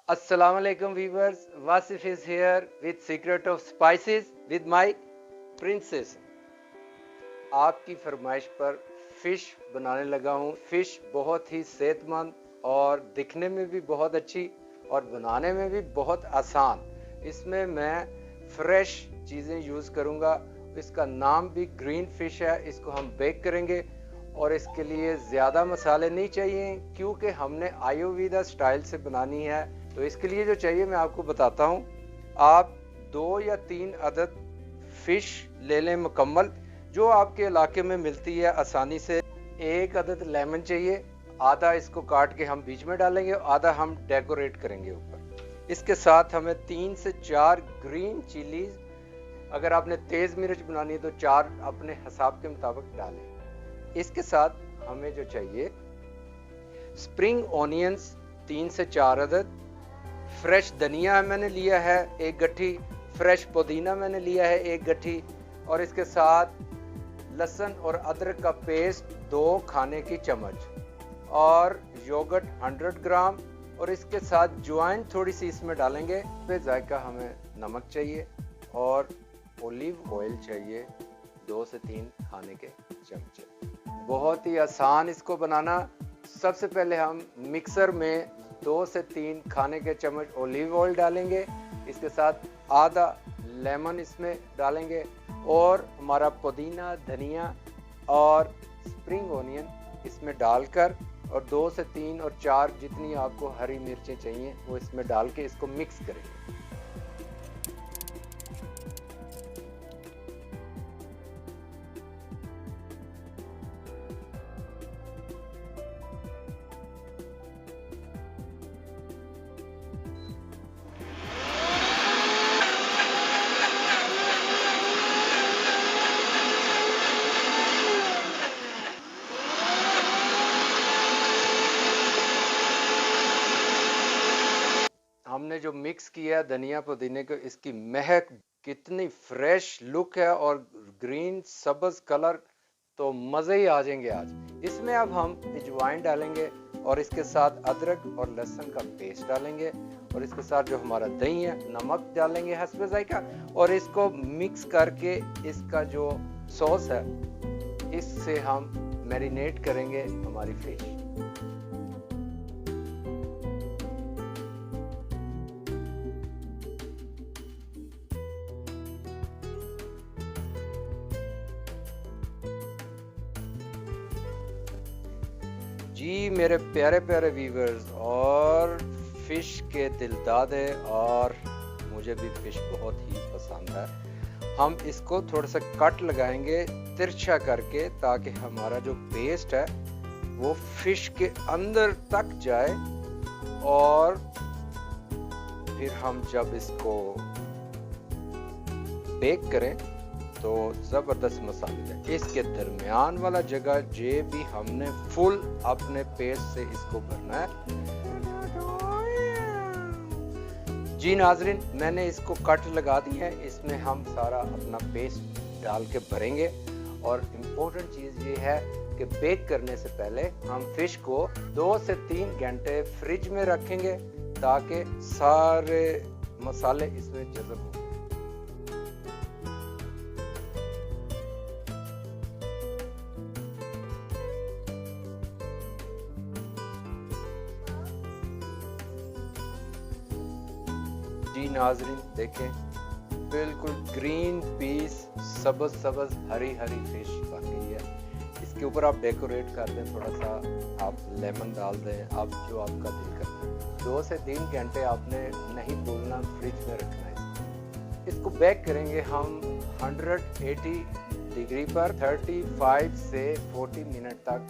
Assalamualaikum viewers, Wasif is here with Secret of Spices with my princess. आपकी फरमाइश पर fish बनाने लगा हूँ। फिश बहुत ही सेहतमंद और दिखने में भी बहुत अच्छी और बनाने में भी बहुत आसान। इसमें मैं फ्रेश चीज़ें यूज़ करूँगा। इसका नाम भी ग्रीन फिश है। इसको हम बेक करेंगे और इसके लिए ज़्यादा मसाले नहीं चाहिए क्योंकि हमने आयुर्वेदा स्टाइल से बनानी है। तो इसके लिए जो चाहिए मैं आपको बताता हूँ। आप 2 या 3 अदद फिश ले लें मुकम्मल, जो आपके इलाके में मिलती है आसानी से। 1 अदद लेमन चाहिए, आधा इसको काट के हम बीच में डालेंगे, आधा हम डेकोरेट करेंगे ऊपर। इसके साथ हमें 3 से 4 ग्रीन चिलीज, अगर आपने तेज मिर्च बनानी है तो 4 अपने हिसाब के मुताबिक डालें। इसके साथ हमें जो चाहिए स्प्रिंग ऑनियंस 3 से 4 अदद, फ्रेश धनिया मैंने लिया है 1 गट्ठी, फ्रेश पुदीना मैंने लिया है 1 गट्ठी, और इसके साथ लहसुन और अदरक का पेस्ट 2 खाने की चम्मच, और योगर्ट 100 ग्राम, और इसके साथ ज्वाइन थोड़ी सी इसमें डालेंगे। पे जायका हमें नमक चाहिए और ओलिव ऑयल चाहिए 2 से 3 खाने के चमचे। बहुत ही आसान इसको बनाना। सबसे पहले हम मिक्सर में 2 से 3 खाने के चम्मच ओलिव ऑयल डालेंगे। इसके साथ आधा लेमन इसमें डालेंगे और हमारा पुदीना, धनिया और स्प्रिंग ऑनियन इसमें डालकर, और 2 से 3 और 4 जितनी आपको हरी मिर्चें चाहिए वो इसमें डाल के इसको मिक्स करेंगे। हमने जो मिक्स किया धनिया पुदीने को, इसकी महक कितनी फ्रेश लुक है और ग्रीन सब्ज कलर, तो मज़े ही आ जाएंगे आज। इसमें अब हम अजवाइन डालेंगे और इसके साथ अदरक और लहसुन का पेस्ट डालेंगे, और इसके साथ जो हमारा दही है, नमक डालेंगे हस्बे जायका, और इसको मिक्स करके इसका जो सॉस है इससे हम मैरिनेट करेंगे हमारी फिश। जी मेरे प्यारे प्यारे व्यूवर्स और फिश के दिलदादे, और मुझे भी फिश बहुत ही पसंद है। हम इसको थोड़ा सा कट लगाएंगे तिरछा करके, ताकि हमारा जो पेस्ट है वो फिश के अंदर तक जाए, और फिर हम जब इसको बेक करें तो जबरदस्त मसाले है। इसके दरमियान वाला जगह जे भी हमने फुल अपने पेस्ट से इसको भरना है। जी नाजरीन, मैंने इसको कट लगा दी है। इसमें हम सारा अपना पेस्ट डाल के भरेंगे, और इम्पोर्टेंट चीज़ ये है कि बेक करने से पहले हम फिश को 2 से 3 घंटे फ्रिज में रखेंगे ताकि सारे मसाले इसमें जज़ब हो। जी नाजरीन देखें, बिल्कुल ग्रीन पीस, सब्ज सब्ज हरी हरी फिश बन गई है। इसके ऊपर आप डेकोरेट कर दें, थोड़ा सा आप लेमन डाल दें, आप जो आपका दिल करता है। 2 से 3 घंटे आपने नहीं भूलना फ्रिज में रखना है। इसको बेक करेंगे हम 180 डिग्री पर 35 से 40 मिनट तक।